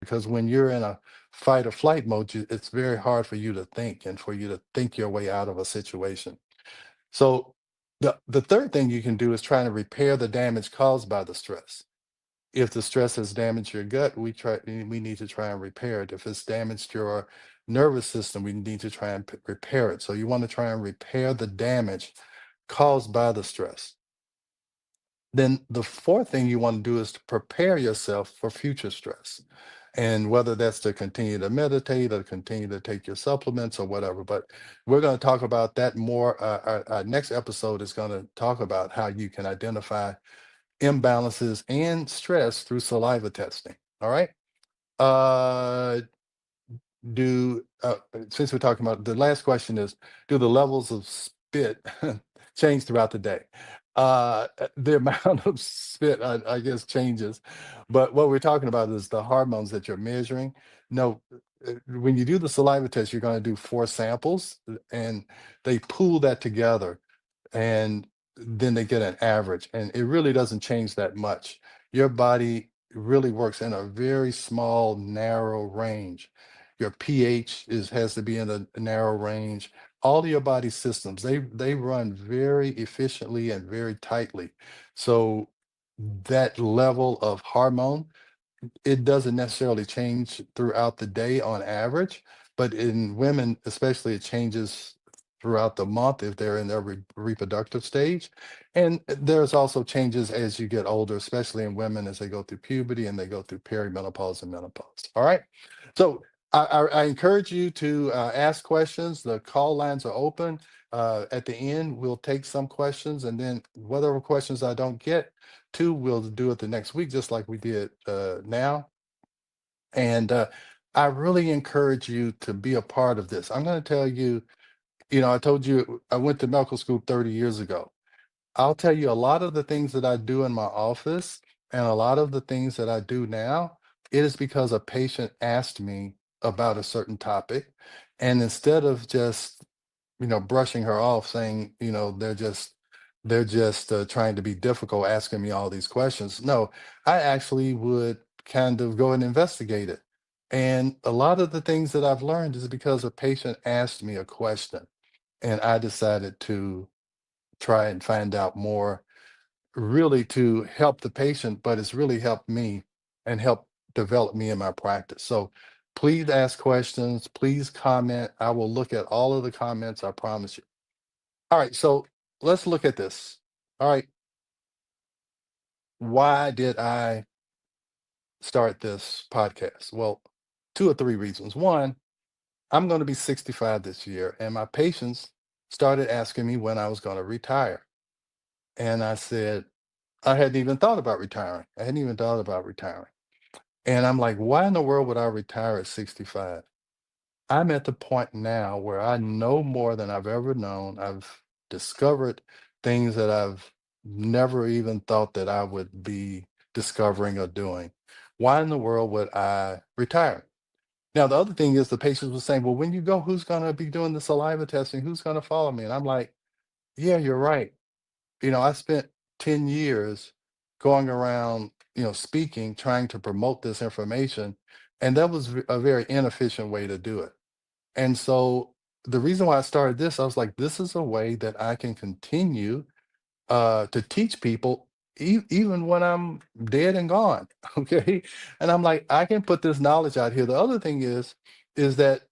because when you're in a fight or flight mode, it's very hard for you to think and for you to think your way out of a situation. So the third thing you can do is try to repair the damage caused by the stress. If the stress has damaged your gut, we need to try and repair it. If it's damaged your nervous system, we need to try and repair it. So you want to try and repair the damage caused by the stress. Then the fourth thing you want to do is to prepare yourself for future stress. And whether that's to continue to meditate or continue to take your supplements or whatever. But we're going to talk about that more. Our next episode is going to talk about how you can identify imbalances and stress through saliva testing. All right. Uh, do Since we're talking about the last question is, do the levels of spit change throughout the day? The amount of spit, I guess, changes, but what we're talking about is the hormones that you're measuring. No, when you do the saliva test, you're going to do four samples, and they pool that together, and then they get an average, and it really doesn't change that much. Your body really works in a very small, narrow range. Your pH has to be in a narrow range. All of your body systems, they run very efficiently and very tightly. So that level of hormone, it doesn't necessarily change throughout the day on average, but in women, especially, it changes throughout the month if they're in their reproductive stage. And there's also changes as you get older, especially in women as they go through puberty and they go through perimenopause and menopause. All right. So I encourage you to ask questions. The call lines are open. At the end, we'll take some questions, and then whatever questions I don't get to, we'll do it the next week, just like we did now. And I really encourage you to be a part of this. I'm going to tell you, I told you I went to medical school 30 years ago. I'll tell you a lot of the things that I do in my office and a lot of the things that I do now, it is because a patient asked me about a certain topic. And instead of just, brushing her off saying, they're just trying to be difficult, asking me all these questions. No, I actually would kind of go and investigate it. And a lot of the things that I've learned is because a patient asked me a question and I decided to try and find out more, really to help the patient, but it's really helped me and helped develop me in my practice. So please ask questions, please comment. I will look at all of the comments, I promise you. All right, so let's look at this. All right, why did I start this podcast? Well, two or three reasons. One, I'm going to be 65 this year, and my patients started asking me when I was going to retire. And I said, I hadn't even thought about retiring. I hadn't even thought about retiring. And I'm like, why in the world would I retire at 65? I'm at the point now where I know more than I've ever known. I've discovered things that I've never even thought that I would be discovering or doing. Why in the world would I retire? Now, the other thing is the patients were saying, well, when you go, who's going to be doing the saliva testing? Who's going to follow me? And I'm like, yeah, you're right. I spent 10 years going around, speaking, trying to promote this information. And that was a very inefficient way to do it. And so the reason why I started this, I was like, this is a way that I can continue to teach people even when I'm dead and gone. Okay. And I'm like, I can put this knowledge out here. The other thing is that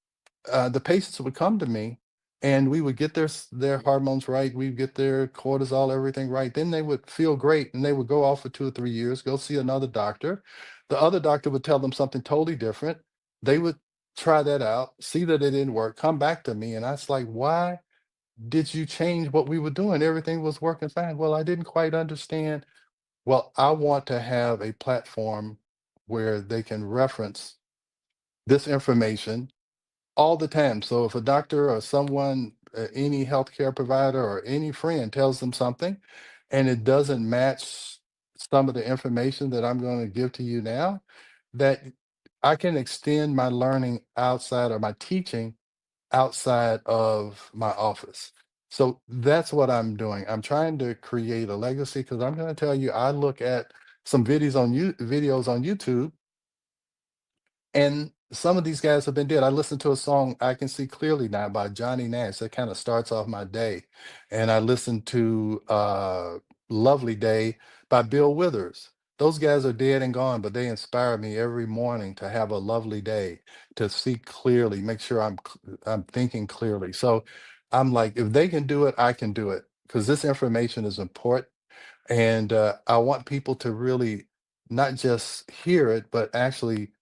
the patients would come to me and we would get their hormones right. We would get their cortisol, everything right. Then they would feel great and they would go off for 2 or 3 years, go see another doctor. The other doctor would tell them something totally different. They would try that out, see that it didn't work, come back to me. And I was like, why did you change what we were doing? Everything was working fine. Well, I didn't quite understand. Well, I want to have a platform where they can reference this information all the time. So if a doctor or someone, any healthcare provider or any friend tells them something and it doesn't match some of the information that I'm going to give to you now, that I can extend my learning outside or my teaching outside of my office. So that's what I'm doing. I'm trying to create a legacy because I'm going to tell you, I look at some videos on YouTube And some of these guys have been dead. I listened to a song, I Can See Clearly Now by Johnny Nash. That kind of starts off my day. And I listened to Lovely Day by Bill Withers. Those guys are dead and gone, but they inspire me every morning to have a lovely day, to see clearly, make sure I'm thinking clearly. So I'm like, if they can do it, I can do it, because this information is important. And I want people to really not just hear it, but actually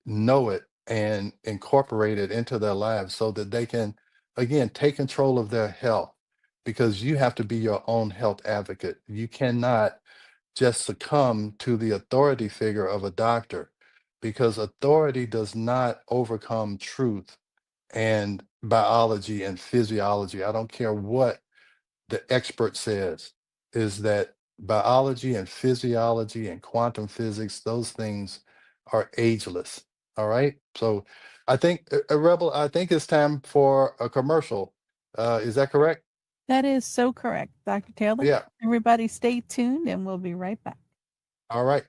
know it and incorporate it into their lives so that they can, again, take control of their health, because you have to be your own health advocate. You cannot just succumb to the authority figure of a doctor, because authority does not overcome truth and biology and physiology. I don't care what the expert says, is that biology and physiology and quantum physics, those things are ageless. All right. So I think, Rebel, I think it's time for a commercial. Is that correct? That is so correct, Dr. Taylor. Yeah. Everybody stay tuned and we'll be right back. All right.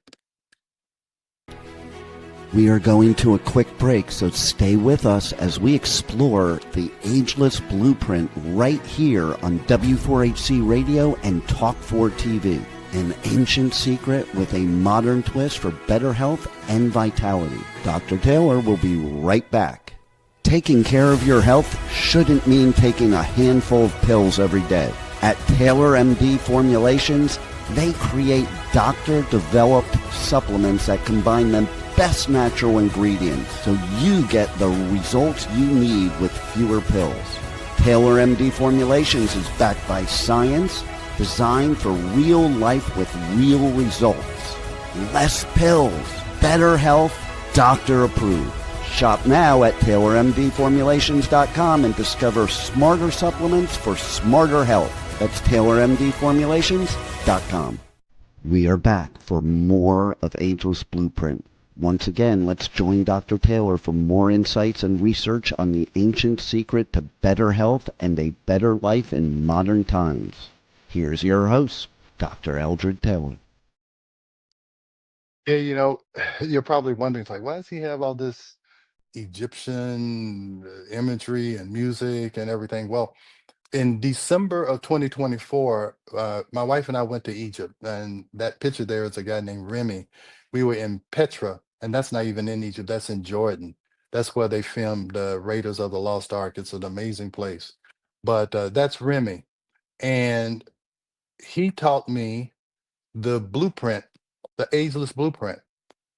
We are going to a quick break, so stay with us as we explore the Ageless Blueprint right here on W4HC Radio and Talk4 TV. An ancient secret with a modern twist for better health and vitality. Dr. Taylor will be right back. Taking care of your health shouldn't mean taking a handful of pills every day. At Taylor MD Formulations, they create doctor-developed supplements that combine the best natural ingredients so you get the results you need with fewer pills. Taylor MD Formulations is backed by science, designed for real life with real results. Less pills, better health, doctor approved. Shop now at TaylorMDFormulations.com and discover smarter supplements for smarter health. That's TaylorMDFormulations.com. We are back for more of Ageless Blueprint. Once again, let's join Dr. Taylor for more insights and research on the ancient secret to better health and a better life in modern times. Here's your host, Dr. Eldred Taylor. Yeah, you're probably wondering, like, why does he have all this Egyptian imagery and music and everything? Well, in December of 2024, my wife and I went to Egypt, and that picture there is a guy named Remy. We were in Petra, and that's not even in Egypt, that's in Jordan. That's where they filmed Raiders of the Lost Ark. It's an amazing place. But that's Remy. And he taught me the blueprint, the ageless blueprint.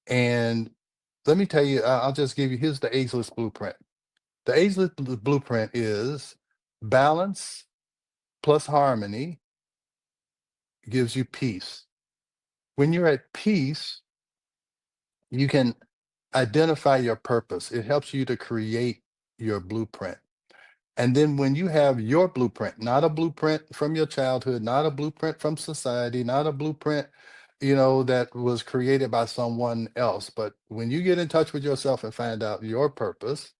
And let me tell you, I'll just give you, here's the ageless blueprint. The ageless blueprint is balance plus harmony gives you peace. When you're at peace, you can identify your purpose. It helps you to create your blueprint. And then when you have your blueprint, not a blueprint from your childhood, not a blueprint from society, not a blueprint, that was created by someone else, but when you get in touch with yourself and find out your purpose,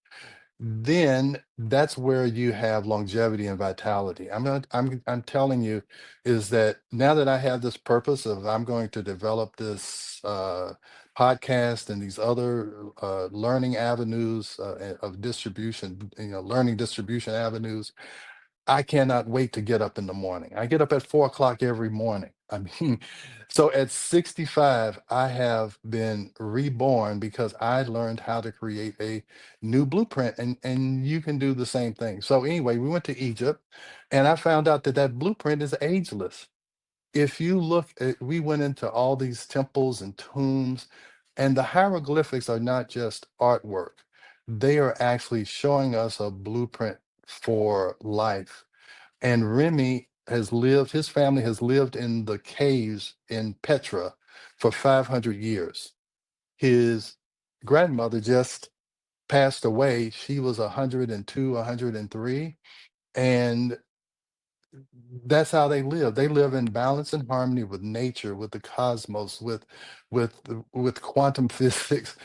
then that's where you have longevity and vitality. I'm telling you, is that now that I have this purpose of, I'm going to develop this podcast and these other learning avenues of distribution, learning distribution avenues, I cannot wait to get up in the morning. I get up at 4 o'clock every morning. I mean, so at 65, I have been reborn because I learned how to create a new blueprint, and you can do the same thing. So anyway, we went to Egypt, and I found out that that blueprint is ageless. If you look at, we went into all these temples and tombs, and the hieroglyphics are not just artwork. They are actually showing us a blueprint for life. And Remy has lived, his family has lived in the caves in Petra for 500 years. His grandmother just passed away. She was 102, 103. And that's how they live. They live in balance and harmony with nature, with the cosmos, with quantum physics,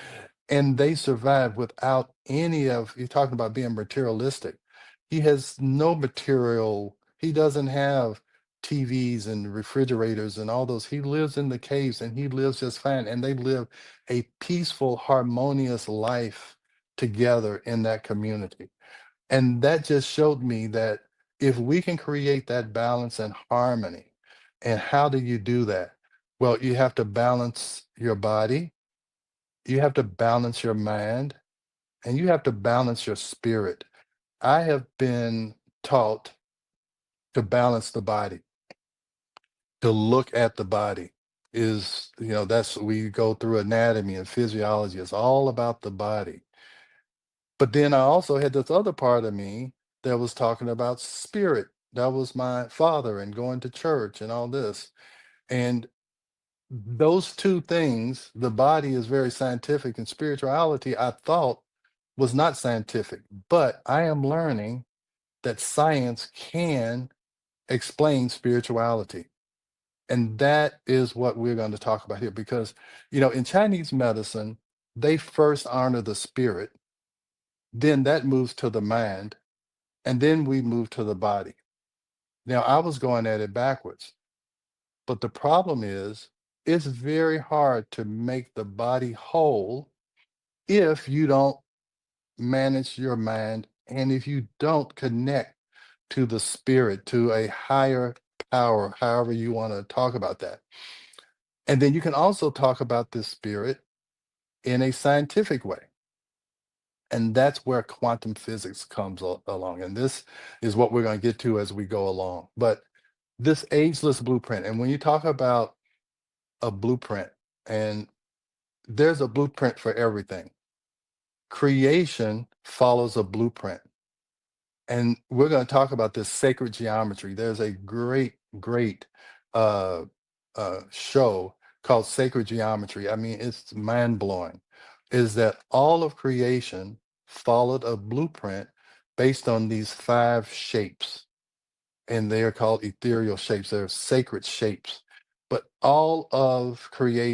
and they survive without any of, you're talking about being materialistic. He has no material, he doesn't have TVs and refrigerators and all those. He lives in the caves and he lives just fine. And they live a peaceful, harmonious life together in that community. And that just showed me that if we can create that balance and harmony, and how do you do that? Well, you have to balance your body, you have to balance your mind, and you have to balance your spirit. I have been taught to balance the body, to look at the body is, that's we go through anatomy and physiology. It's all about the body. But then I also had this other part of me that was talking about spirit. That was my father and going to church and all this. And those two things, the body is very scientific, and spirituality, I thought, was not scientific. But I am learning that science can explain spirituality. And that is what we're going to talk about here because, in Chinese medicine, they first honor the spirit, then that moves to the mind, and then we move to the body. Now, I was going at it backwards, but the problem is it's very hard to make the body whole if you don't manage your mind and if you don't connect to the spirit, to a higher power, however you want to talk about that. And then you can also talk about this spirit in a scientific way. And that's where quantum physics comes along. And this is what we're going to get to as we go along. But this ageless blueprint, and when you talk about a blueprint, and there's a blueprint for everything, creation follows a blueprint. And we're going to talk about this sacred geometry. There's a great uh, show called Sacred Geometry. I mean, it's mind blowing. Is that all of creation followed a blueprint based on these 5 shapes, and they are called ethereal shapes. They're sacred shapes. But all of creation